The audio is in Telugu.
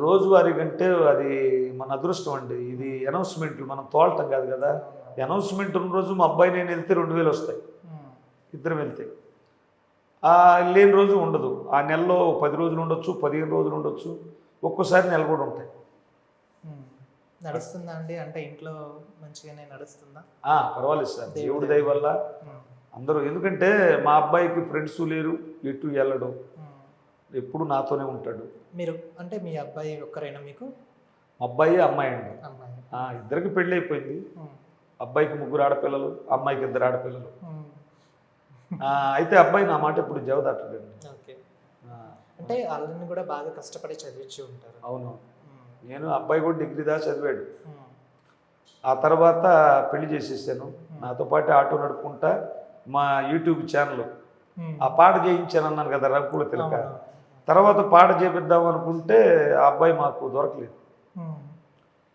రోజువారీ కంటే అది మన అదృష్టం అండి. ఇది అనౌన్స్మెంట్లు మనం తోలటం కాదు కదా. అనౌన్స్మెంట్ ఉన్న రోజు మా అబ్బాయి నేను వెళ్తే 2000 వస్తాయి, ఇద్దరం వెళ్తే. లేని రోజు ఉండదు. ఆ నెలలో 10 రోజులు ఉండొచ్చు, 15 రోజులు ఉండొచ్చు, ఒక్కోసారి నెల కూడా ఉంటాయి. నడుస్తుందా అండి? అంటే ఇంట్లో మంచిగానే నడుస్తుందా? పర్వాలేదు సార్, దేవుడి దయ వల్ల అందరూ. ఎందుకంటే మా అబ్బాయికి ఫ్రెండ్స్ లేరు, ఎటు వెళ్ళడు, ఎప్పుడు నాతోనే ఉంటాడు. మీరు అంటే మీ అబ్బాయి ఒక్కరైనా మీకు? అబ్బాయి అమ్మాయి అండి. అమ్మాయి. ఇద్దరికి పెళ్ళి అయిపోయింది. అబ్బాయికి 3 ఆడపిల్లలు, అమ్మాయికి 2 ఆడపిల్లలు. అయితే అబ్బాయి నా మాట ఇప్పుడు జవదాటండి. ఓకే. అంటే వాళ్ళని కూడా బాగా కష్టపడి చదివించి ఉంటారు. అవును. నేను అబ్బాయి కూడా డిగ్రీ దాకా చదివాడు. ఆ తర్వాత పెళ్లి చేసేసాను. నాతో పాటు ఆటో నడుపుకుంటా మా యూట్యూబ్ ఛానల్ ఆ పాట చేయించాను అన్నాను కదా, రఘుకుల తిలక. తర్వాత పాట చేపిద్దాం అనుకుంటే ఆ అబ్బాయి మాకు దొరకలేదు.